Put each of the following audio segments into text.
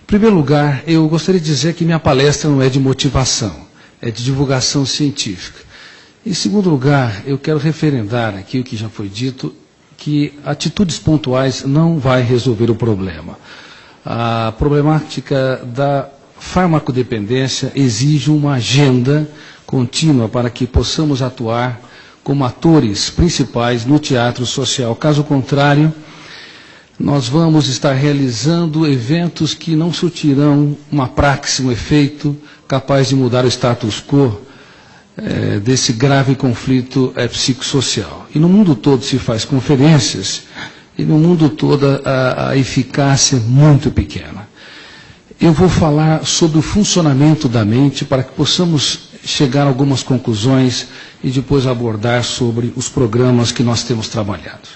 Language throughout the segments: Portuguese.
primeiro lugar, eu gostaria de dizer que minha palestra não é de motivação, é de divulgação científica. Em segundo lugar, eu quero referendar aqui o que já foi dito, que atitudes pontuais não vai resolver o problema. A problemática da farmacodependência exige uma agenda contínua para que possamos atuar como atores principais no teatro social. Caso contrário, nós vamos estar realizando eventos que não surtirão uma praxe, um efeito capaz de mudar o status quo desse grave conflito psicossocial. E no mundo todo se faz conferências, e no mundo todo a eficácia é muito pequena. Eu vou falar sobre o funcionamento da mente para que possamos chegar a algumas conclusões e depois abordar sobre os programas que nós temos trabalhado.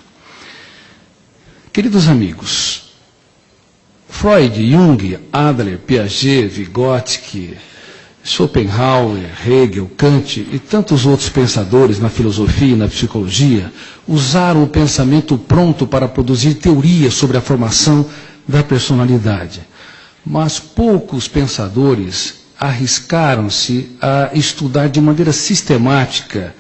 Queridos amigos, Freud, Jung, Adler, Piaget, Vygotsky, Schopenhauer, Hegel, Kant e tantos outros pensadores na filosofia e na psicologia usaram o pensamento pronto para produzir teorias sobre a formação da personalidade. Mas poucos pensadores arriscaram-se a estudar de maneira sistemática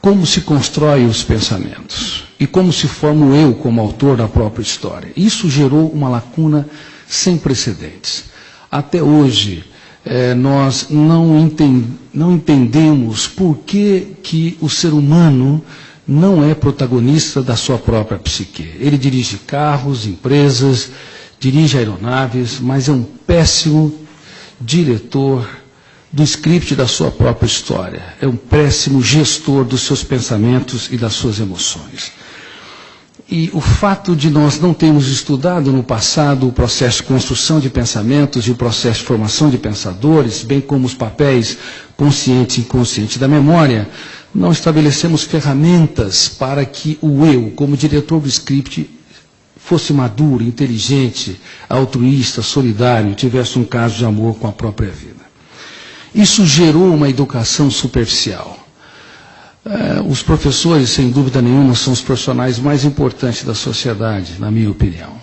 como se constrói os pensamentos e como se forma o eu como autor da própria história. Isso gerou uma lacuna sem precedentes. Até hoje, nós não entendemos por que o ser humano não é protagonista da sua própria psique. Ele dirige carros, empresas, dirige aeronaves, mas é um péssimo diretor do script da sua própria história. É um péssimo gestor dos seus pensamentos e das suas emoções. E o fato de nós não termos estudado no passado o processo de construção de pensamentos e o processo de formação de pensadores, bem como os papéis consciente e inconsciente da memória, não estabelecemos ferramentas para que o eu, como diretor do script, fosse maduro, inteligente, altruísta, solidário, tivesse um caso de amor com a própria vida. Isso gerou uma educação superficial. Os professores, sem dúvida nenhuma, são os profissionais mais importantes da sociedade, na minha opinião.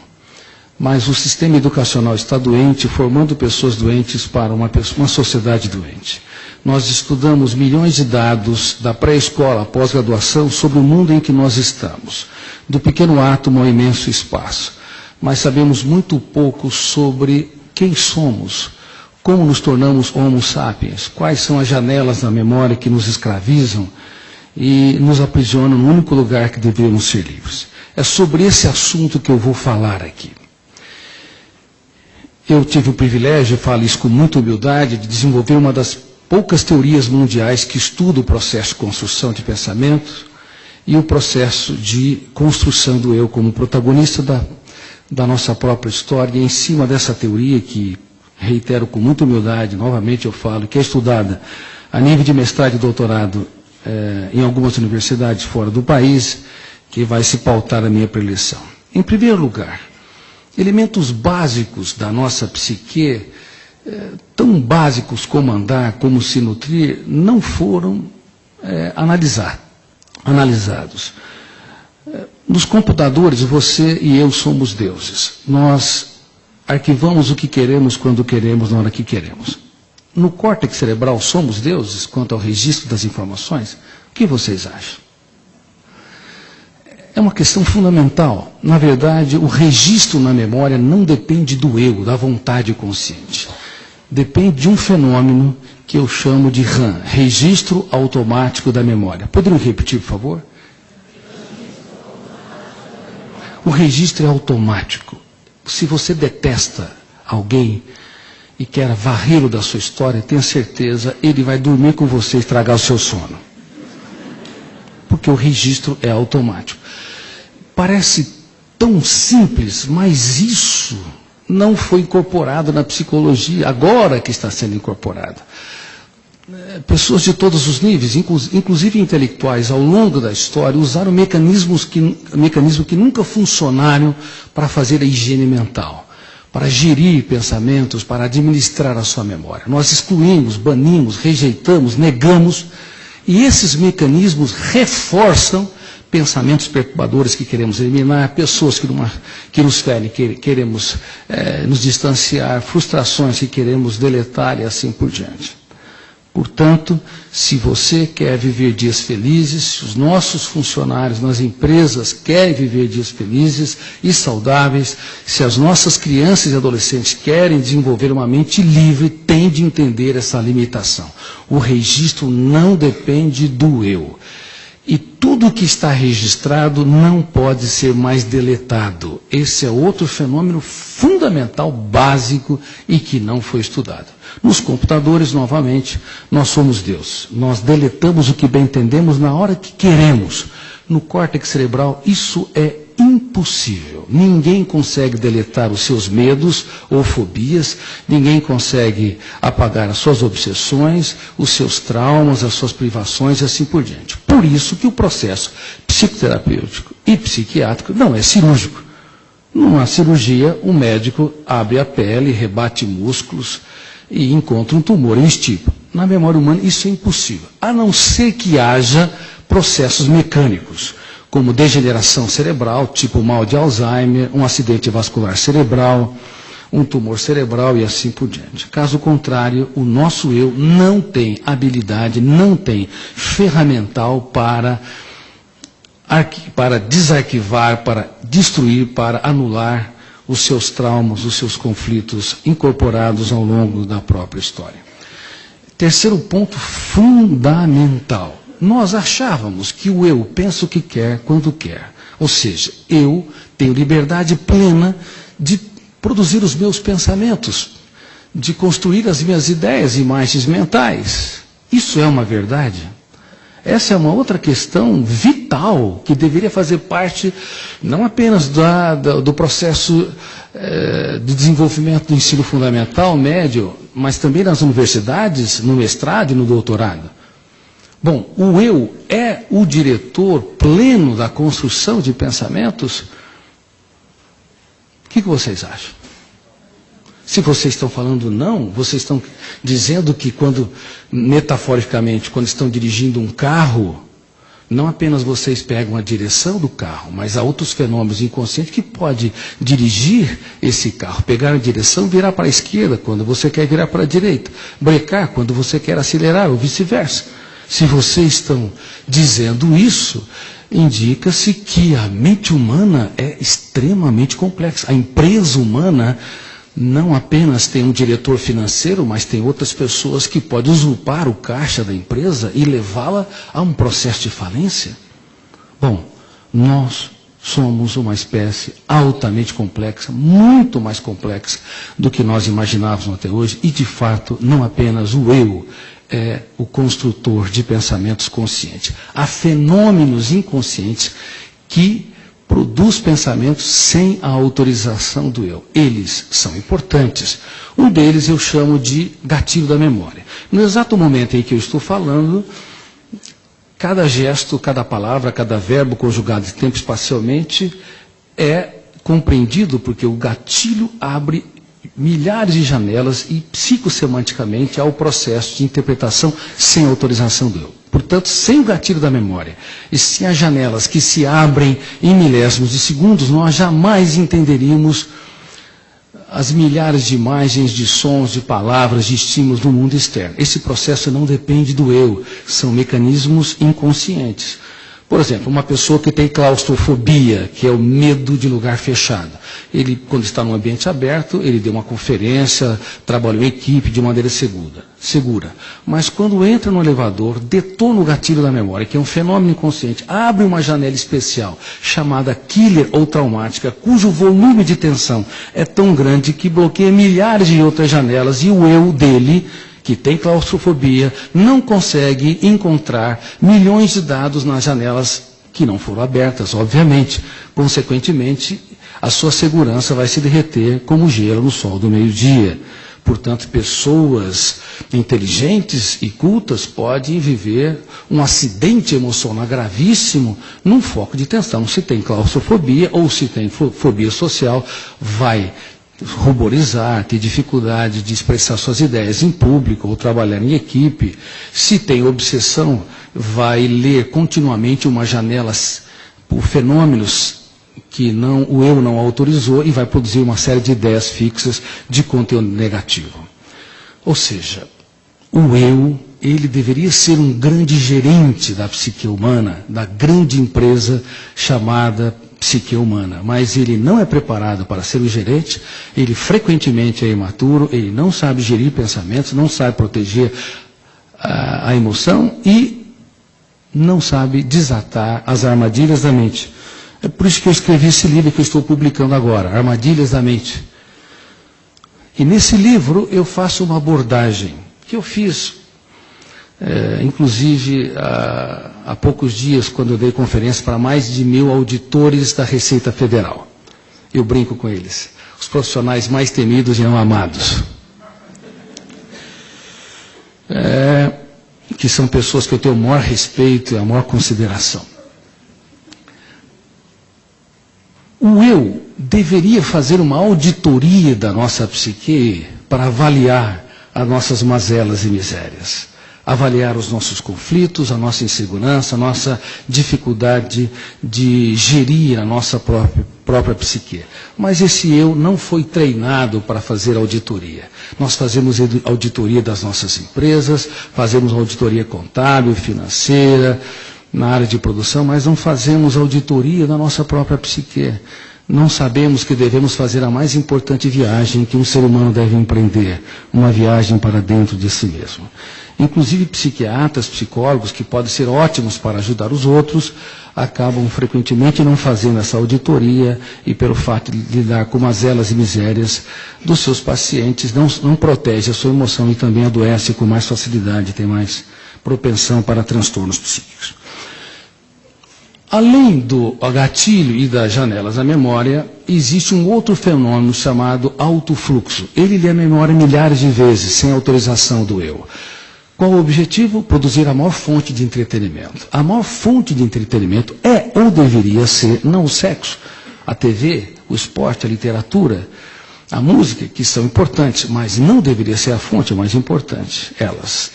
Mas o sistema educacional está doente, formando pessoas doentes para uma sociedade doente. Nós estudamos milhões de dados da pré-escola à pós-graduação sobre o mundo em que nós estamos, do pequeno átomo ao imenso espaço. Mas sabemos muito pouco sobre quem somos, como nos tornamos homo sapiens, quais são as janelas na memória que nos escravizam e nos aprisionam no único lugar que deveríamos ser livres. É sobre esse assunto que eu vou falar aqui. Eu tive o privilégio, falo isso com muita humildade, de desenvolver uma das poucas teorias mundiais que estuda o processo de construção de pensamento e o processo de construção do eu como protagonista da nossa própria história. E em cima dessa teoria, que reitero com muita humildade, novamente eu falo, que é estudada a nível de mestrado e doutorado em algumas universidades fora do país, que vai se pautar a minha preleção. Em primeiro lugar, elementos básicos da nossa psique, tão básicos como andar, como se nutrir, não foram analisados. Nos computadores, você e eu somos deuses. Nós arquivamos o que queremos, quando queremos, na hora que queremos. No córtex cerebral, somos deuses quanto ao registro das informações? O que vocês acham? É uma questão fundamental. Na verdade, o registro na memória não depende do eu, da vontade consciente. Depende de um fenômeno que eu chamo de RAM, registro automático da memória. Poderiam repetir, por favor? O registro é automático. Se você detesta alguém e quer varrê-lo da sua história, tenha certeza, ele vai dormir com você e estragar o seu sono. Porque o registro é automático. Parece tão simples, mas isso não foi incorporado na psicologia, agora que está sendo incorporado. Pessoas de todos os níveis, inclusive intelectuais, ao longo da história, usaram mecanismos que nunca funcionaram para fazer a higiene mental, para gerir pensamentos, para administrar a sua memória. Nós excluímos, banimos, rejeitamos, negamos, e esses mecanismos reforçam pensamentos perturbadores que queremos eliminar, pessoas que nos ferem, queremos nos distanciar, frustrações que queremos deletar e assim por diante. Portanto, se você quer viver dias felizes, se os nossos funcionários nas empresas querem viver dias felizes e saudáveis, se as nossas crianças e adolescentes querem desenvolver uma mente livre, tem de entender essa limitação. O registro não depende do eu. E tudo que está registrado não pode ser mais deletado. Esse é outro fenômeno fundamental, básico e que não foi estudado. Nos computadores, novamente, nós somos Deus. Nós deletamos o que bem entendemos na hora que queremos. No córtex cerebral, isso é impossível. Ninguém consegue deletar os seus medos ou fobias, ninguém consegue apagar as suas obsessões, os seus traumas, as suas privações e assim por diante. Por isso que o processo psicoterapêutico e psiquiátrico não é cirúrgico. Numa cirurgia, o médico abre a pele, rebate músculos e encontra um tumor em estípulo. Na memória humana, isso é impossível, a não ser que haja processos mecânicos, como degeneração cerebral, tipo mal de Alzheimer, um acidente vascular cerebral, um tumor cerebral e assim por diante. Caso contrário, o nosso eu não tem habilidade, não tem ferramental para desarquivar, para destruir, para anular os seus traumas, os seus conflitos incorporados ao longo da própria história. Terceiro ponto fundamental. Nós achávamos que o eu pensa o que quer, quando quer. Ou seja, eu tenho liberdade plena de produzir os meus pensamentos, de construir as minhas ideias e imagens mentais. Isso é uma verdade? Essa é uma outra questão vital que deveria fazer parte não apenas do processo de desenvolvimento do ensino fundamental, médio, mas também nas universidades, no mestrado e no doutorado. Bom, o eu é o diretor pleno da construção de pensamentos? O que vocês acham? Se vocês estão falando não, vocês estão dizendo que metaforicamente, quando estão dirigindo um carro, não apenas vocês pegam a direção do carro, mas há outros fenômenos inconscientes que pode dirigir esse carro. Pegar a direção, virar para a esquerda quando você quer virar para a direita. Brecar quando você quer acelerar ou vice-versa. Se vocês estão dizendo isso, indica-se que a mente humana é extremamente complexa. A empresa humana não apenas tem um diretor financeiro, mas tem outras pessoas que podem usurpar o caixa da empresa e levá-la a um processo de falência. Bom, nós somos uma espécie altamente complexa, muito mais complexa do que nós imaginávamos até hoje, e de fato não apenas o eu é o construtor de pensamentos conscientes. Há fenômenos inconscientes que produz pensamentos sem a autorização do eu. Eles são importantes. Um deles eu chamo de gatilho da memória. No exato momento em que eu estou falando, cada gesto, cada palavra, cada verbo conjugado de tempo espacialmente é compreendido porque o gatilho abre milhares de janelas e psicossemanticamente há o processo de interpretação sem autorização do eu. Portanto, sem o gatilho da memória e sem as janelas que se abrem em milésimos de segundos, nós jamais entenderíamos as milhares de imagens, de sons, de palavras, de estímulos no mundo externo. Esse processo não depende do eu, são mecanismos inconscientes. Por exemplo, uma pessoa que tem claustrofobia, que é o medo de lugar fechado. Ele, quando está num ambiente aberto, ele deu uma conferência, trabalhou em equipe de maneira segura. Mas quando entra no elevador, detona o gatilho da memória, que é um fenômeno inconsciente, abre uma janela especial, chamada killer ou traumática, cujo volume de tensão é tão grande que bloqueia milhares de outras janelas e o eu dele, que tem claustrofobia, não consegue encontrar milhões de dados nas janelas que não foram abertas, obviamente. Consequentemente, a sua segurança vai se derreter como gelo no sol do meio-dia. Portanto, pessoas inteligentes e cultas podem viver um acidente emocional gravíssimo num foco de tensão. Se tem claustrofobia ou se tem fobia social, vai ruborizar, ter dificuldade de expressar suas ideias em público ou trabalhar em equipe. Se tem obsessão, vai ler continuamente uma janela por fenômenos que o eu não autorizou e vai produzir uma série de ideias fixas de conteúdo negativo. Ou seja, o eu, ele deveria ser um grande gerente da psique humana, da grande empresa chamada psique humana, mas ele não é preparado para ser o gerente, ele frequentemente é imaturo, ele não sabe gerir pensamentos, não sabe proteger a emoção e não sabe desatar as armadilhas da mente. É por isso que eu escrevi esse livro que eu estou publicando agora, Armadilhas da Mente. E nesse livro eu faço uma abordagem que eu fiz, inclusive há poucos dias, quando eu dei conferência para mais de 1000 auditores da Receita Federal. Eu brinco com eles, os profissionais mais temidos e não amados. Que são pessoas que eu tenho o maior respeito e a maior consideração. O eu deveria fazer uma auditoria da nossa psique para avaliar as nossas mazelas e misérias, avaliar os nossos conflitos, a nossa insegurança, a nossa dificuldade de gerir a nossa própria psique. Mas esse eu não foi treinado para fazer auditoria. Nós fazemos auditoria das nossas empresas, fazemos auditoria contábil, financeira, na área de produção, mas não fazemos auditoria da nossa própria psique. Não sabemos que devemos fazer a mais importante viagem que um ser humano deve empreender, uma viagem para dentro de si mesmo. Inclusive psiquiatras, psicólogos, que podem ser ótimos para ajudar os outros, acabam frequentemente não fazendo essa auditoria e pelo fato de lidar com mazelas e misérias dos seus pacientes, não protege a sua emoção e também adoece com mais facilidade, tem mais propensão para transtornos psíquicos. Além do gatilho e das janelas da memória, existe um outro fenômeno chamado autofluxo. Ele lê a memória milhares de vezes, sem autorização do eu. Qual o objetivo? Produzir a maior fonte de entretenimento. A maior fonte de entretenimento é ou deveria ser, não o sexo, a TV, o esporte, a literatura, a música, que são importantes, mas não deveria ser a fonte mais importante.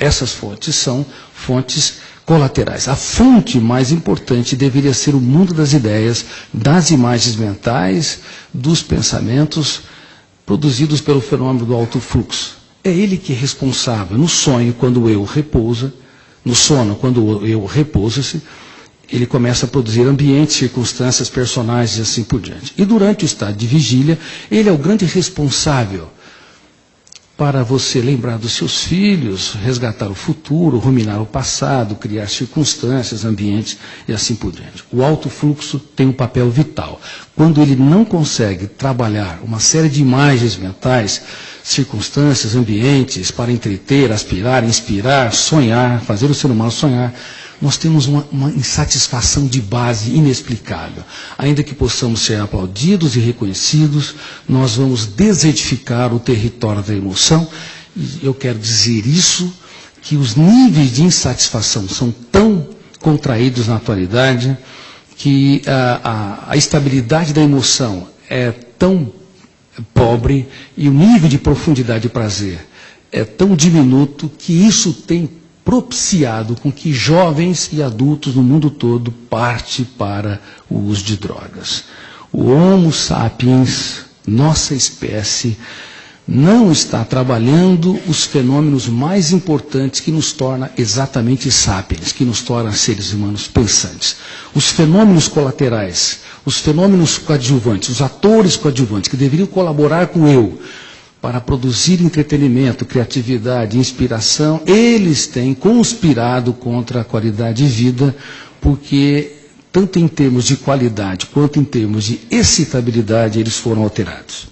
Essas fontes são fontes colaterais. A fonte mais importante deveria ser o mundo das ideias, das imagens mentais, dos pensamentos produzidos pelo fenômeno do autofluxo. É ele que é responsável. No sonho, quando o eu repousa, no sono, quando o eu repousa-se, ele começa a produzir ambientes, circunstâncias, personagens e assim por diante. E durante o estado de vigília, ele é o grande responsável para você lembrar dos seus filhos, resgatar o futuro, ruminar o passado, criar circunstâncias, ambientes e assim por diante. O autofluxo tem um papel vital. Quando ele não consegue trabalhar uma série de imagens mentais, circunstâncias, ambientes para entreter, aspirar, inspirar, sonhar, fazer o ser humano sonhar, nós temos uma insatisfação de base inexplicável. Ainda que possamos ser aplaudidos e reconhecidos, nós vamos desertificar o território da emoção. E eu quero dizer isso, que os níveis de insatisfação são tão contraídos na atualidade, que a estabilidade da emoção é tão pobre e o nível de profundidade de prazer é tão diminuto que isso tem propiciado com que jovens e adultos no mundo todo partem para o uso de drogas. O Homo sapiens, nossa espécie, não está trabalhando os fenômenos mais importantes que nos tornam exatamente sapiens, que nos tornam seres humanos pensantes. Os fenômenos colaterais, os fenômenos coadjuvantes, os atores coadjuvantes que deveriam colaborar com o eu, para produzir entretenimento, criatividade, inspiração, eles têm conspirado contra a qualidade de vida, porque, tanto em termos de qualidade quanto em termos de excitabilidade, eles foram alterados.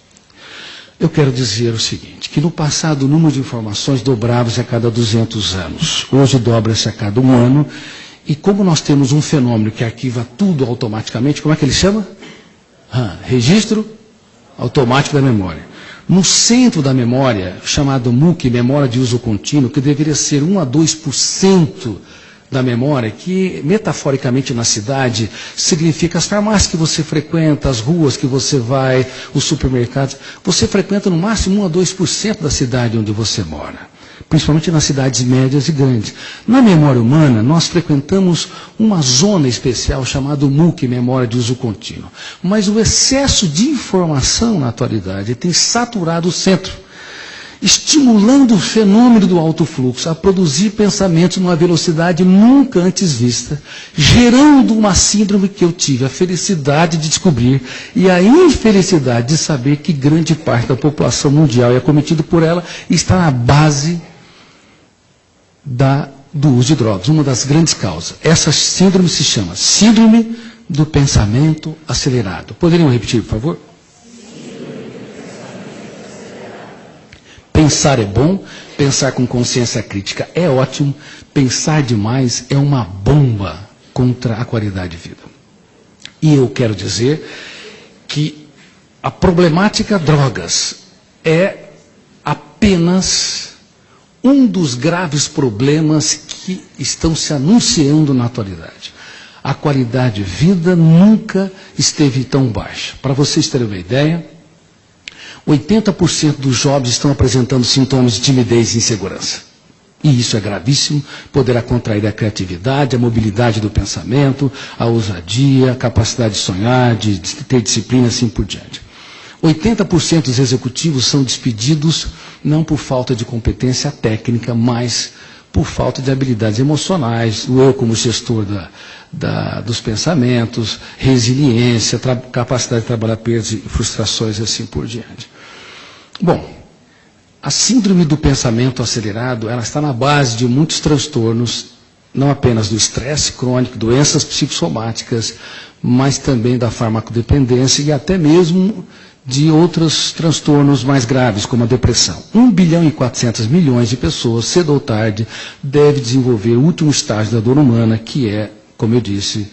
Eu quero dizer o seguinte, que no passado o número de informações dobrava-se a cada 200 anos. Hoje dobra-se a cada 1 ano, e como nós temos um fenômeno que arquiva tudo automaticamente, como é que ele chama? Registro automático da memória. No centro da memória, chamado MUC, memória de uso contínuo, que deveria ser 1 a 2% da memória, que metaforicamente na cidade significa as farmácias que você frequenta, as ruas que você vai, os supermercados. Você frequenta no máximo 1 a 2% da cidade onde você mora. principalmente nas cidades médias e grandes. Na memória humana, nós frequentamos uma zona especial chamada MUC, Memória de Uso Contínuo. Mas o excesso de informação na atualidade tem saturado o centro, estimulando o fenômeno do alto fluxo a produzir pensamentos numa velocidade nunca antes vista, gerando uma síndrome que eu tive a felicidade de descobrir e a infelicidade de saber que grande parte da população mundial é acometida por ela e está na base do uso de drogas, uma das grandes causas. Essa síndrome se chama Síndrome do Pensamento Acelerado. Poderiam repetir, por favor? Pensar é bom, pensar com consciência crítica é ótimo, pensar demais é uma bomba contra a qualidade de vida. E eu quero dizer que a problemática drogas é apenas um dos graves problemas que estão se anunciando na atualidade. A qualidade de vida nunca esteve tão baixa. Para vocês terem uma ideia, 80% dos jovens estão apresentando sintomas de timidez e insegurança. E isso é gravíssimo, poderá contrair a criatividade, a mobilidade do pensamento, a ousadia, a capacidade de sonhar, de ter disciplina, assim por diante. 80% dos executivos são despedidos não por falta de competência técnica, mas por falta de habilidades emocionais, o eu como gestor dos pensamentos, resiliência, capacidade de trabalhar perdas e frustrações, assim por diante. Bom, a síndrome do pensamento acelerado, ela está na base de muitos transtornos, não apenas do estresse crônico, doenças psicossomáticas, mas também da farmacodependência e até mesmo de outros transtornos mais graves, como a depressão. 1 bilhão e 400 milhões de pessoas, cedo ou tarde, devem desenvolver o último estágio da dor humana, que é, como eu disse,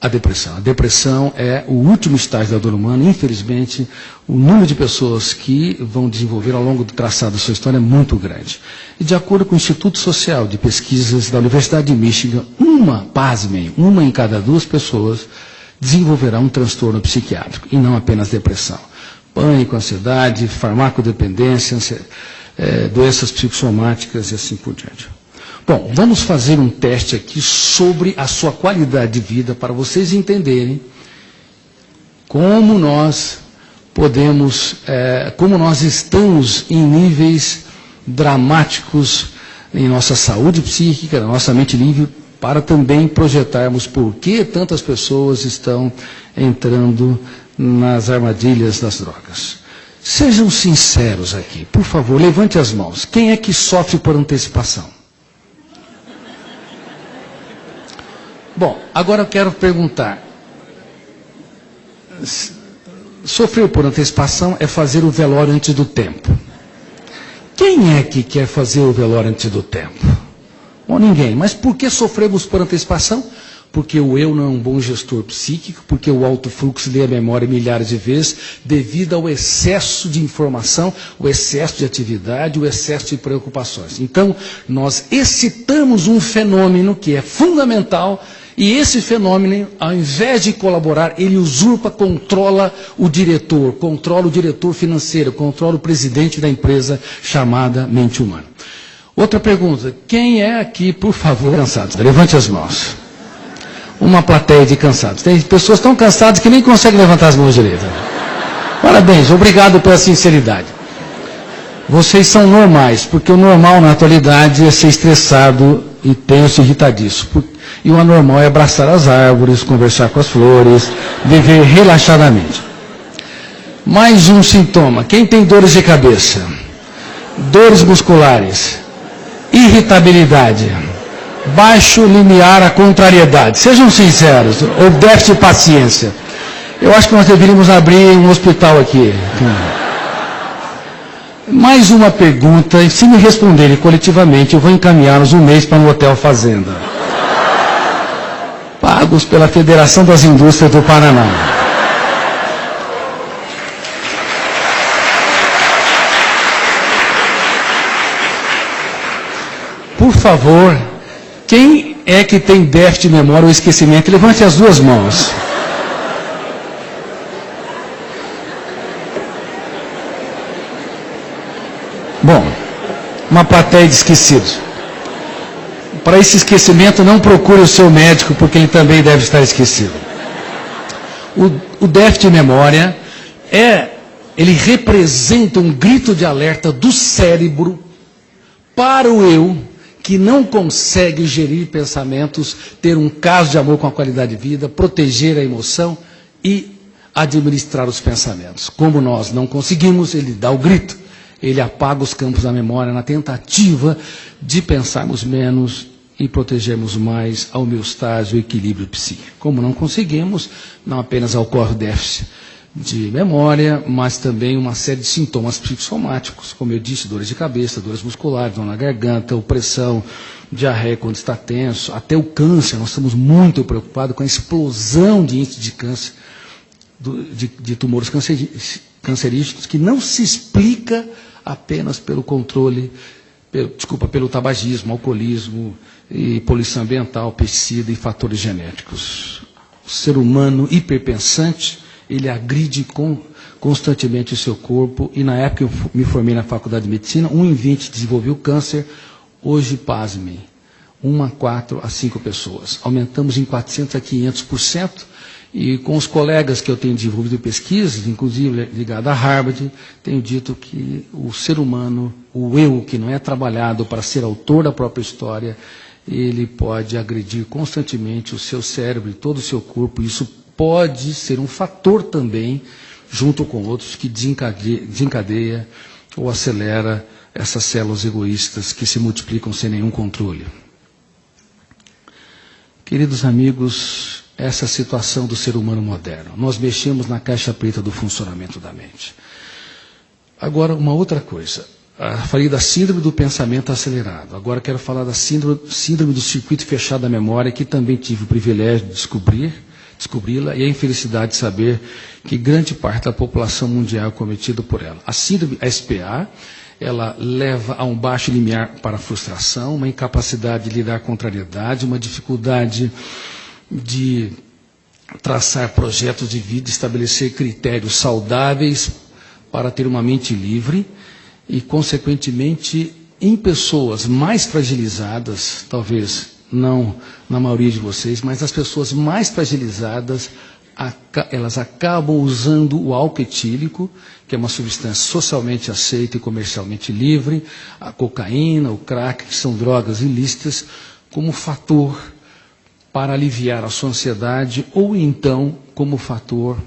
a depressão. A depressão é o último estágio da dor humana. Infelizmente, o número de pessoas que vão desenvolver ao longo do traçado da sua história é muito grande. E de acordo com o Instituto Social de Pesquisas da Universidade de Michigan, pasmem, uma em cada 2 pessoas desenvolverá um transtorno psiquiátrico, e não apenas depressão. Pânico, ansiedade, farmacodependência, doenças psicossomáticas e assim por diante. Bom, vamos fazer um teste aqui sobre a sua qualidade de vida para vocês entenderem como nós estamos em níveis dramáticos em nossa saúde psíquica, na nossa mente livre, para também projetarmos por que tantas pessoas estão entrando nas armadilhas das drogas. Sejam sinceros aqui, por favor, levante as mãos. Quem é que sofre por antecipação? Bom, agora eu quero perguntar. Sofrer por antecipação é fazer o velório antes do tempo. Quem é que quer fazer o velório antes do tempo? Bom, ninguém. Mas por que sofremos por antecipação? Porque o eu não é um bom gestor psíquico, porque o alto fluxo lê a memória milhares de vezes, devido ao excesso de informação, o excesso de atividade, o excesso de preocupações. Então, nós excitamos um fenômeno que é fundamental. E esse fenômeno, ao invés de colaborar, ele usurpa, controla o diretor financeiro, controla o presidente da empresa chamada mente humana. Outra pergunta, quem é aqui, por favor, cansados? Levante as mãos. Uma plateia de cansados. Tem pessoas tão cansadas que nem conseguem levantar as mãos direito. Parabéns, obrigado pela sinceridade. Vocês são normais, porque o normal na atualidade é ser estressado e tenso e irritadiço. E o anormal é abraçar as árvores, conversar com as flores, viver relaxadamente. Mais um sintoma. Quem tem dores de cabeça? Dores musculares, irritabilidade, baixo limiar à contrariedade. Sejam sinceros, ou déficit de paciência. Eu acho que nós deveríamos abrir um hospital aqui. Mais uma pergunta, e se me responderem coletivamente, eu vou encaminhá-los um mês para um hotel fazenda. Pagos pela Federação das Indústrias do Paraná. Por favor, quem é que tem déficit de memória ou esquecimento? Levante as 2 mãos. Bom, uma plateia de esquecidos. Para esse esquecimento, não procure o seu médico, porque ele também deve estar esquecido. O déficit de memória ele representa um grito de alerta do cérebro para o eu, que não consegue gerir pensamentos, ter um caso de amor com a qualidade de vida, proteger a emoção e administrar os pensamentos. Como nós não conseguimos, ele dá o grito, ele apaga os campos da memória na tentativa de pensarmos menos e protegermos mais a homeostase, o equilíbrio psíquico. Como não conseguimos, não apenas ocorre o déficit de memória, mas também uma série de sintomas psicossomáticos, como eu disse, dores de cabeça, dores musculares, dor na garganta, opressão, diarreia quando está tenso, até o câncer. Nós estamos muito preocupados com a explosão de índice de câncer, de tumores cancerígenos, que não se explica apenas pelo controle, pelo tabagismo, alcoolismo, e poluição ambiental, pesticida e fatores genéticos. O ser humano hiperpensante, ele agride constantemente o seu corpo, e na época eu me formei na faculdade de medicina, 1 em 20 desenvolveu câncer, hoje, pasmem, 1 a 4 a 5 pessoas. Aumentamos em 400 a 500%, e com os colegas que eu tenho desenvolvido pesquisas, inclusive ligado a Harvard, tenho dito que o ser humano, o eu que não é trabalhado para ser autor da própria história, ele pode agredir constantemente o seu cérebro e todo o seu corpo, e isso pode ser um fator também, junto com outros, que desencadeia ou acelera essas células egoístas que se multiplicam sem nenhum controle. Queridos amigos, essa é a situação do ser humano moderno. Nós mexemos na caixa preta do funcionamento da mente. Agora, uma outra coisa. Falei da síndrome do pensamento acelerado. Agora quero falar da síndrome do circuito fechado da memória, que também tive o privilégio de descobri-la e a infelicidade de saber que grande parte da população mundial é cometida por ela. A síndrome SPA, ela leva a um baixo limiar para a frustração, uma incapacidade de lidar com contrariedade, uma dificuldade de traçar projetos de vida, estabelecer critérios saudáveis para ter uma mente livre e, consequentemente, em pessoas mais fragilizadas, talvez não na maioria de vocês, mas as pessoas mais fragilizadas, elas acabam usando o álcool etílico, que é uma substância socialmente aceita e comercialmente livre, a cocaína, o crack, que são drogas ilícitas, como fator para aliviar a sua ansiedade, ou então como fator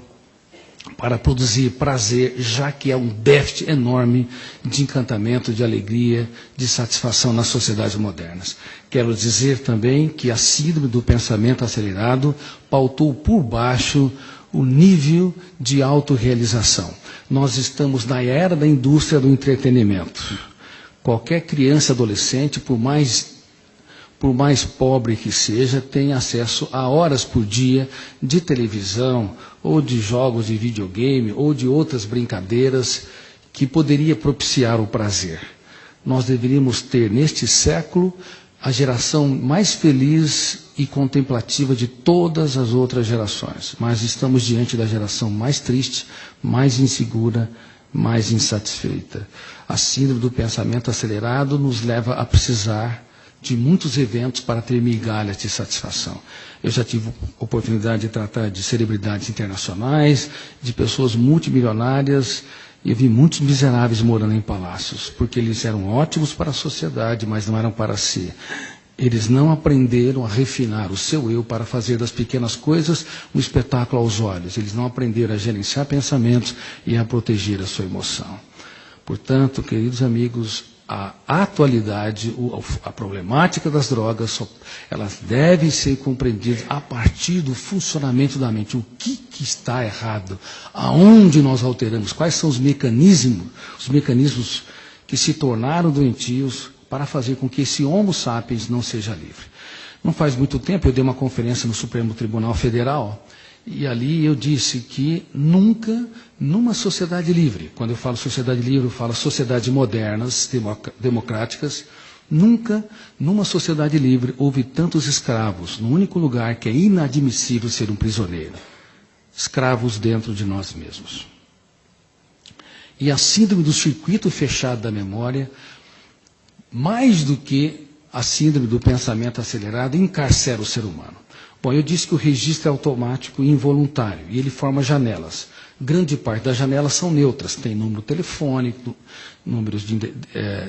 para produzir prazer, já que é um déficit enorme de encantamento, de alegria, de satisfação nas sociedades modernas. Quero dizer também que a síndrome do pensamento acelerado pautou por baixo o nível de autorrealização. Nós estamos na era da indústria do entretenimento. Qualquer criança e adolescente, por mais pobre que seja, tem acesso a horas por dia de televisão, ou de jogos de videogame, ou de outras brincadeiras que poderia propiciar o prazer. Nós deveríamos ter, neste século, a geração mais feliz e contemplativa de todas as outras gerações. Mas estamos diante da geração mais triste, mais insegura, mais insatisfeita. A síndrome do pensamento acelerado nos leva a precisar de muitos eventos para ter migalhas de satisfação. Eu já tive a oportunidade de tratar de celebridades internacionais, de pessoas multimilionárias, e eu vi muitos miseráveis morando em palácios, porque eles eram ótimos para a sociedade, mas não eram para si. Eles não aprenderam a refinar o seu eu para fazer das pequenas coisas um espetáculo aos olhos. Eles não aprenderam a gerenciar pensamentos e a proteger a sua emoção. Portanto, queridos amigos, a atualidade, a problemática das drogas, elas devem ser compreendidas a partir do funcionamento da mente. O que está errado? Aonde nós alteramos? Quais são os mecanismos que se tornaram doentios para fazer com que esse Homo sapiens não seja livre? Não faz muito tempo eu dei uma conferência no Supremo Tribunal Federal, e ali eu disse que nunca, numa sociedade livre, quando eu falo sociedade livre, eu falo sociedades modernas, democráticas, nunca, numa sociedade livre, houve tantos escravos, num único lugar que é inadmissível ser um prisioneiro. Escravos dentro de nós mesmos. E a síndrome do circuito fechado da memória mais do que a síndrome do pensamento acelerado, encarcera o ser humano. Bom, eu disse que o registro é automático e involuntário, e ele forma janelas. Grande parte das janelas são neutras, tem número telefônico, números de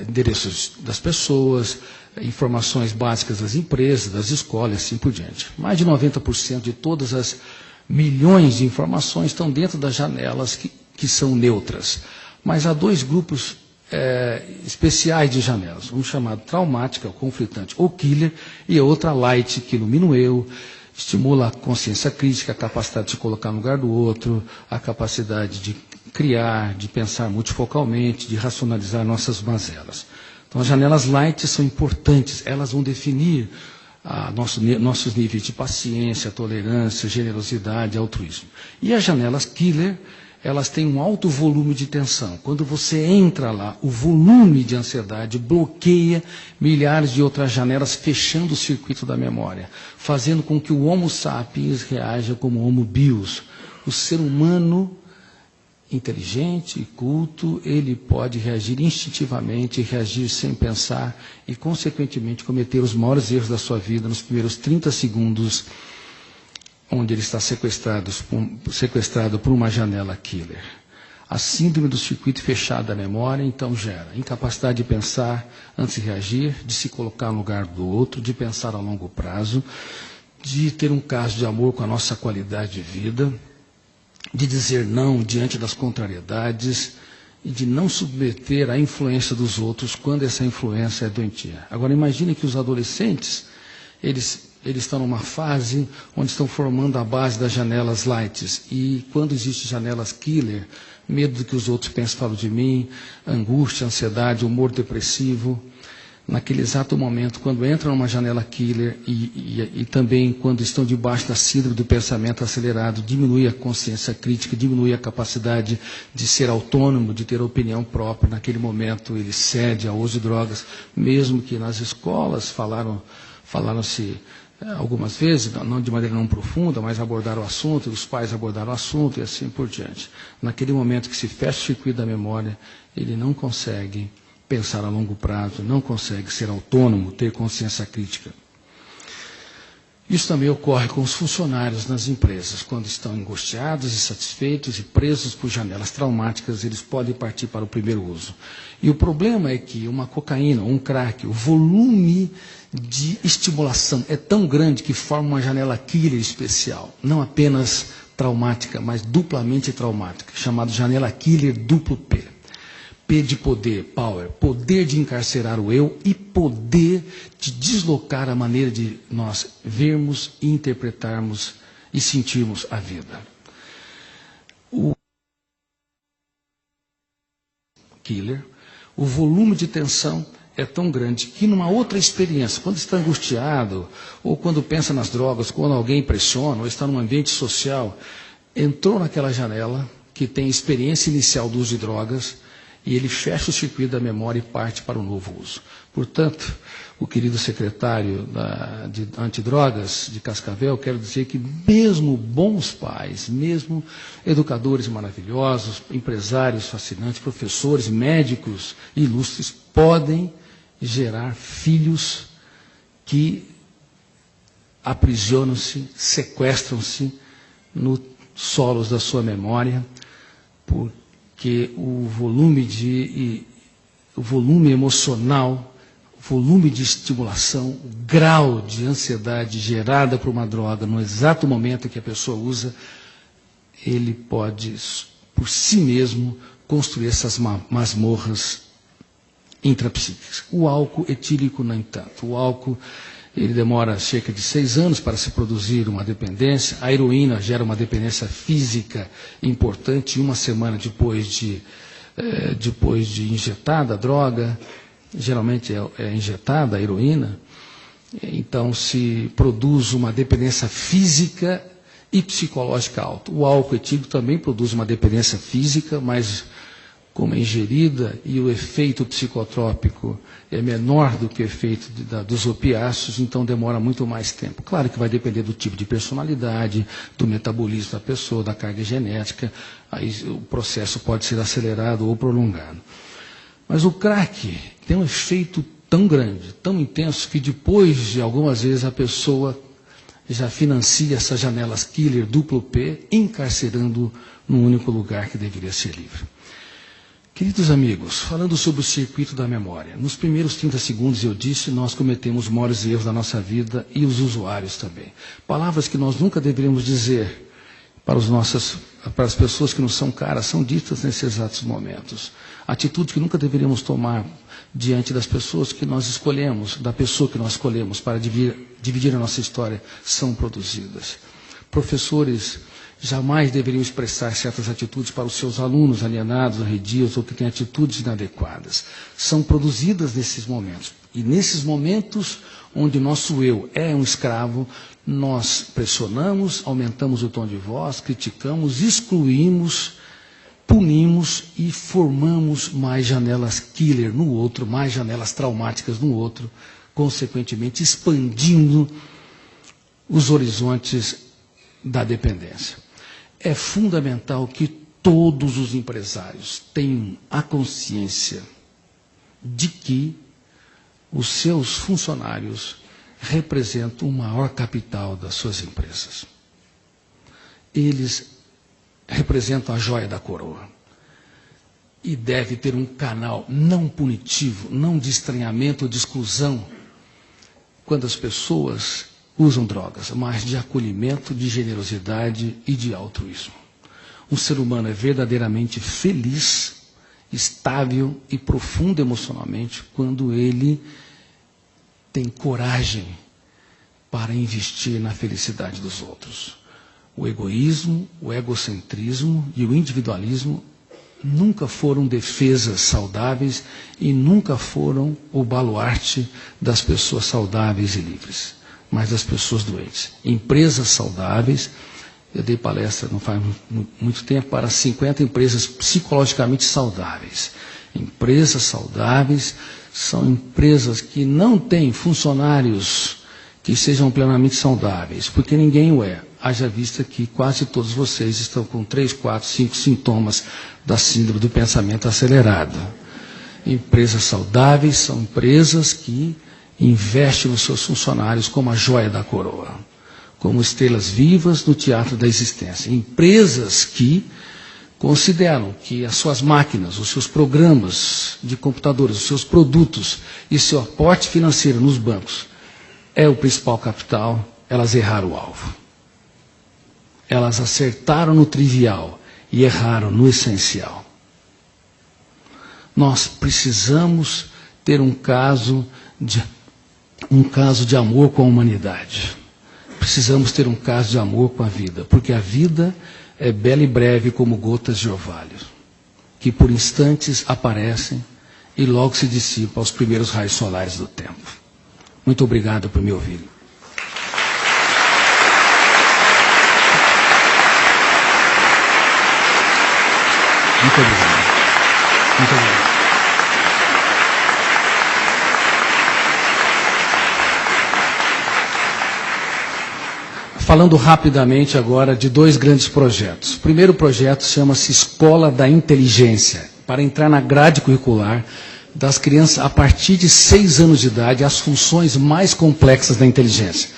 endereços das pessoas, informações básicas das empresas, das escolas, assim por diante. Mais de 90% de todas as milhões de informações estão dentro das janelas que são neutras. Mas há dois grupos especiais de janelas, um chamado traumática, conflitante ou killer, e a outra light, que ilumina o eu, estimula a consciência crítica, a capacidade de se colocar no lugar do outro, a capacidade de criar, de pensar multifocalmente, de racionalizar nossas mazelas. Então, as janelas light são importantes, elas vão definir nossos níveis de paciência, tolerância, generosidade, altruísmo. E as janelas killer, elas têm um alto volume de tensão. Quando você entra lá, o volume de ansiedade bloqueia milhares de outras janelas, fechando o circuito da memória, fazendo com que o Homo sapiens reaja como Homo bios. O ser humano inteligente e culto, ele pode reagir instintivamente, reagir sem pensar e, consequentemente, cometer os maiores erros da sua vida nos primeiros 30 segundos, onde ele está sequestrado por uma janela killer. A síndrome do circuito fechado da memória, então, gera incapacidade de pensar antes de reagir, de se colocar no lugar do outro, de pensar a longo prazo, de ter um caso de amor com a nossa qualidade de vida, de dizer não diante das contrariedades e de não submeter à influência dos outros quando essa influência é doentia. Agora, imagine que os adolescentes, eles estão numa fase onde estão formando a base das janelas lights. E quando existem janelas killer, medo do que os outros pensam, falam de mim, angústia, ansiedade, humor depressivo, naquele exato momento, quando entram numa janela killer e também quando estão debaixo da síndrome do pensamento acelerado, diminui a consciência crítica, diminui a capacidade de ser autônomo, de ter opinião própria. Naquele momento ele cede ao uso de drogas, mesmo que nas escolas falaram-se algumas vezes, não de maneira não profunda, mas abordaram o assunto, os pais abordaram o assunto e assim por diante. Naquele momento que se fecha o circuito da memória, ele não consegue pensar a longo prazo, não consegue ser autônomo, ter consciência crítica. Isso também ocorre com os funcionários nas empresas. Quando estão angustiados, insatisfeitos e presos por janelas traumáticas, eles podem partir para o primeiro uso. E o problema é que uma cocaína, um crack, o volume de estimulação é tão grande que forma uma janela killer especial, não apenas traumática, mas duplamente traumática, chamada janela killer duplo P. P de poder, power, poder de encarcerar o eu e poder de deslocar a maneira de nós vermos, interpretarmos e sentirmos a vida. O killer, o volume de tensão é tão grande que numa outra experiência, quando está angustiado, ou quando pensa nas drogas, quando alguém pressiona, ou está num ambiente social, entrou naquela janela que tem experiência inicial do uso de drogas, e ele fecha o circuito da memória e parte para o novo uso. Portanto, o querido secretário de antidrogas de Cascavel, quero dizer que mesmo bons pais, mesmo educadores maravilhosos, empresários fascinantes, professores, médicos ilustres, podem gerar filhos que aprisionam-se, sequestram-se nos solos da sua memória, porque o volume emocional, o volume de estimulação, o grau de ansiedade gerada por uma droga no exato momento em que a pessoa usa, ele pode, por si mesmo, construir essas masmorras intrapsíquicas. O álcool etílico, no entanto, o álcool ele demora cerca de 6 anos para se produzir uma dependência. A heroína gera uma dependência física importante 1 semana depois de injetada a droga. Geralmente é injetada a heroína. Então se produz uma dependência física e psicológica alta. O álcool etílico também produz uma dependência física, mas como é ingerida e o efeito psicotrópico é menor do que o efeito dos opiáceos, então demora muito mais tempo. Claro que vai depender do tipo de personalidade, do metabolismo da pessoa, da carga genética, aí o processo pode ser acelerado ou prolongado. Mas o crack tem um efeito tão grande, tão intenso, que depois de algumas vezes a pessoa já financia essas janelas killer duplo P, encarcerando num único lugar que deveria ser livre. Queridos amigos, falando sobre o circuito da memória, nos primeiros 30 segundos eu disse, nós cometemos os maiores erros da nossa vida e os usuários também. Palavras que nós nunca deveríamos dizer para as pessoas que nos são caras, são ditas nesses exatos momentos. Atitudes que nunca deveríamos tomar diante das pessoas que nós escolhemos, da pessoa que nós escolhemos para dividir a nossa história, são produzidas. Professores jamais deveriam expressar certas atitudes para os seus alunos alienados, arredios ou que têm atitudes inadequadas. São produzidas nesses momentos. E nesses momentos onde nosso eu é um escravo, nós pressionamos, aumentamos o tom de voz, criticamos, excluímos, punimos e formamos mais janelas killer no outro, mais janelas traumáticas no outro, consequentemente expandindo os horizontes da dependência. É fundamental que todos os empresários tenham a consciência de que os seus funcionários representam o maior capital das suas empresas. Eles representam a joia da coroa. E deve ter um canal não punitivo, não de estranhamento ou de exclusão, quando as pessoas usam drogas, mas de acolhimento, de generosidade e de altruísmo. Um ser humano é verdadeiramente feliz, estável e profundo emocionalmente quando ele tem coragem para investir na felicidade dos outros. O egoísmo, o egocentrismo e o individualismo nunca foram defesas saudáveis e nunca foram o baluarte das pessoas saudáveis e livres, mas das pessoas doentes. Empresas saudáveis, eu dei palestra não faz muito tempo para 50 empresas psicologicamente saudáveis. Empresas saudáveis são empresas que não têm funcionários que sejam plenamente saudáveis, porque ninguém o é. Haja vista que quase todos vocês estão com 3, 4, 5 sintomas da síndrome do pensamento acelerado. Empresas saudáveis são empresas que investem nos seus funcionários como a joia da coroa, como estrelas vivas no teatro da existência. Empresas que consideram que as suas máquinas, os seus programas de computadores, os seus produtos e seu aporte financeiro nos bancos é o principal capital, elas erraram o alvo. Elas acertaram no trivial e erraram no essencial. Nós precisamos ter um caso de amor com a humanidade. Precisamos ter um caso de amor com a vida, porque a vida é bela e breve como gotas de orvalho, que por instantes aparecem e logo se dissipam aos primeiros raios solares do tempo. Muito obrigado por me ouvirem. Muito obrigado. Muito obrigado. Falando rapidamente agora de 2 grandes projetos. O primeiro projeto chama-se Escola da Inteligência, para entrar na grade curricular das crianças a partir de 6 anos de idade, as funções mais complexas da inteligência,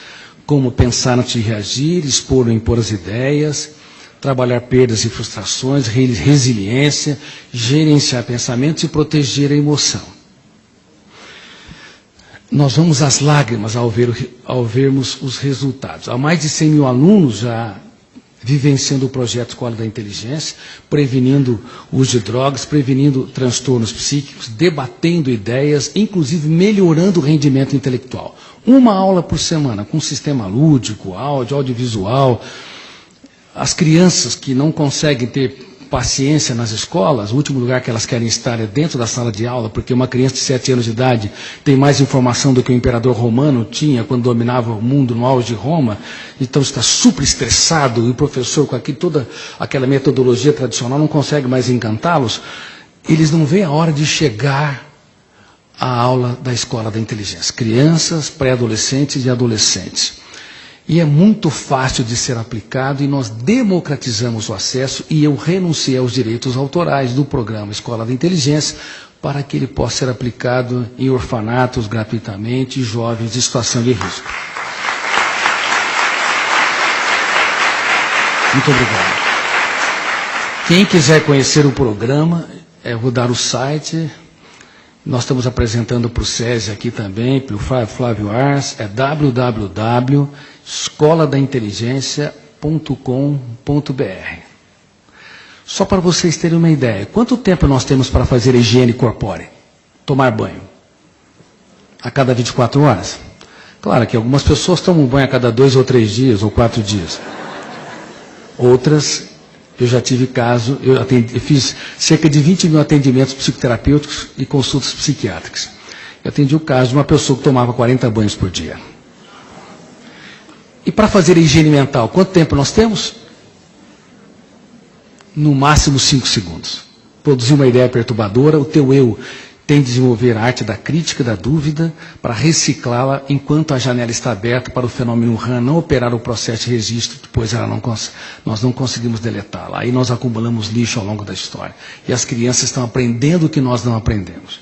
como pensar antes de reagir, expor ou impor as ideias, trabalhar perdas e frustrações, resiliência, gerenciar pensamentos e proteger a emoção. Nós vamos às lágrimas ao vermos os resultados. Há mais de 100 mil alunos já vivenciando o projeto Escola da Inteligência, prevenindo o uso de drogas, prevenindo transtornos psíquicos, debatendo ideias, inclusive melhorando o rendimento intelectual. Uma aula por semana, com sistema lúdico, áudio, audiovisual. As crianças que não conseguem ter paciência nas escolas, o último lugar que elas querem estar é dentro da sala de aula, porque uma criança de 7 anos de idade tem mais informação do que o imperador romano tinha quando dominava o mundo no auge de Roma, então está super estressado e o professor com toda aquela metodologia tradicional não consegue mais encantá-los. Eles não veem a hora de chegar à aula da Escola da Inteligência. Crianças, pré-adolescentes e adolescentes. E é muito fácil de ser aplicado e nós democratizamos o acesso e eu renunciei aos direitos autorais do programa Escola da Inteligência para que ele possa ser aplicado em orfanatos gratuitamente e jovens em situação de risco. Muito obrigado. Quem quiser conhecer o programa, eu vou dar o site. Nós estamos apresentando para o SESI aqui também, pelo Flávio Ars, é www.escoladainteligência.com.br. Só para vocês terem uma ideia, quanto tempo nós temos para fazer a higiene corpórea? Tomar banho? A cada 24 horas? Claro que algumas pessoas tomam banho a cada 2 ou 3 dias, ou 4 dias. Outras, eu já tive caso, eu fiz cerca de 20 mil atendimentos psicoterapêuticos e consultas psiquiátricas. Eu atendi o caso de uma pessoa que tomava 40 banhos por dia. E para fazer a higiene mental, quanto tempo nós temos? No máximo 5 segundos. Produzir uma ideia perturbadora, o teu eu tem de desenvolver a arte da crítica, da dúvida, para reciclá-la enquanto a janela está aberta para o fenômeno RAM não operar o processo de registro, depois nós não conseguimos deletá-la. Aí nós acumulamos lixo ao longo da história. E as crianças estão aprendendo o que nós não aprendemos.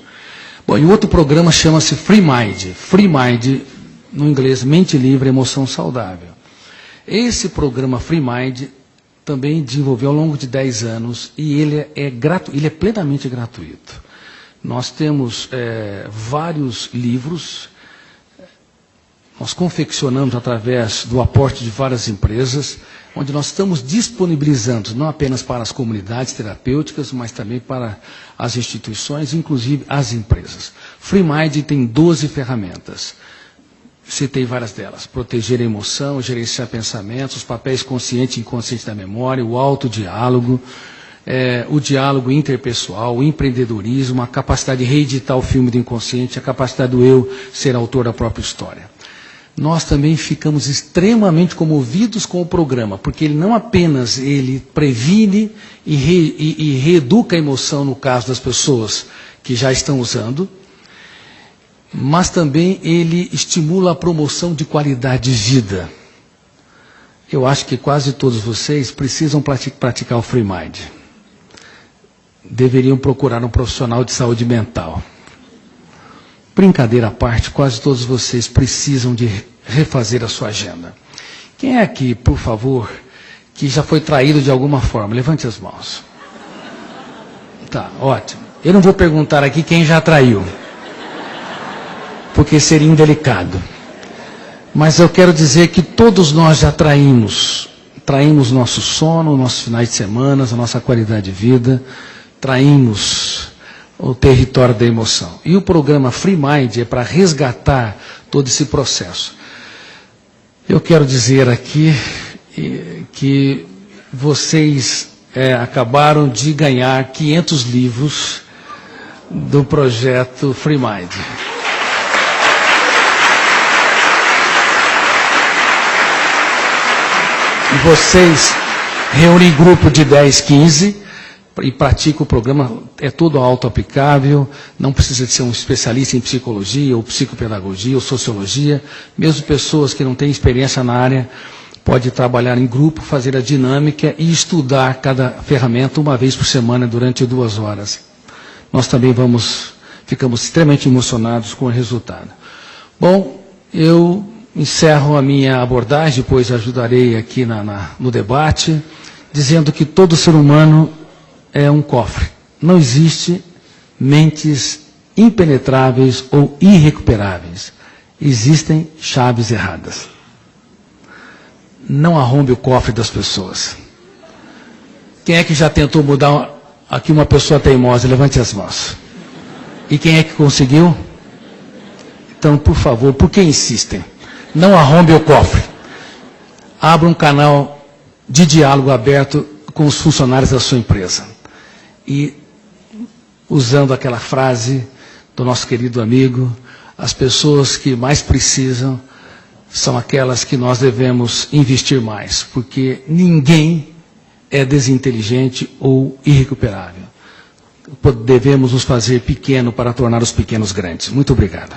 Bom, e o outro programa chama-se Free Mind. Free Mind, no inglês, mente livre, emoção saudável. Esse programa Free Mind também desenvolveu ao longo de 10 anos e ele é plenamente gratuito. Nós temos vários livros, nós confeccionamos através do aporte de várias empresas, onde nós estamos disponibilizando não apenas para as comunidades terapêuticas, mas também para as instituições, inclusive as empresas. FreeMind tem 12 ferramentas. Citei várias delas. Proteger a emoção, gerenciar pensamentos, os papéis consciente e inconsciente da memória, o autodiálogo, o diálogo interpessoal, o empreendedorismo, a capacidade de reeditar o filme do inconsciente, a capacidade do eu ser autor da própria história. Nós também ficamos extremamente comovidos com o programa, porque ele não apenas previne e reeduca a emoção no caso das pessoas que já estão usando, mas também ele estimula a promoção de qualidade de vida. Eu acho que quase todos vocês precisam praticar o FreeMind. Deveriam procurar um profissional de saúde mental. Brincadeira à parte, quase todos vocês precisam de refazer a sua agenda. Quem é aqui, por favor, que já foi traído de alguma forma? Levante as mãos. Tá, ótimo. Eu não vou perguntar aqui quem já traiu, porque seria indelicado. Mas eu quero dizer que todos nós já traímos. Traímos nosso sono, nossos finais de semana, a nossa qualidade de vida. Traímos o território da emoção. E o programa FreeMind é para resgatar todo esse processo. Eu quero dizer aqui que vocês acabaram de ganhar 500 livros do projeto FreeMind. E vocês reúnem grupo de 10, 15 e praticam o programa, é todo auto-aplicável, não precisa de ser um especialista em psicologia, ou psicopedagogia, ou sociologia, mesmo pessoas que não têm experiência na área, podem trabalhar em grupo, fazer a dinâmica e estudar cada ferramenta uma vez por semana durante 2 horas. Nós também ficamos extremamente emocionados com o resultado. Bom, eu encerro a minha abordagem, depois ajudarei aqui no debate, dizendo que todo ser humano é um cofre. Não existe mentes impenetráveis ou irrecuperáveis. Existem chaves erradas. Não arrombe o cofre das pessoas. Quem é que já tentou mudar aqui uma pessoa teimosa? Levante as mãos. E quem é que conseguiu? Então, por favor, por que insistem? Não arrombe o cofre. Abra um canal de diálogo aberto com os funcionários da sua empresa. E, usando aquela frase do nosso querido amigo, as pessoas que mais precisam são aquelas que nós devemos investir mais, porque ninguém é desinteligente ou irrecuperável. Devemos nos fazer pequeno para tornar os pequenos grandes. Muito obrigado.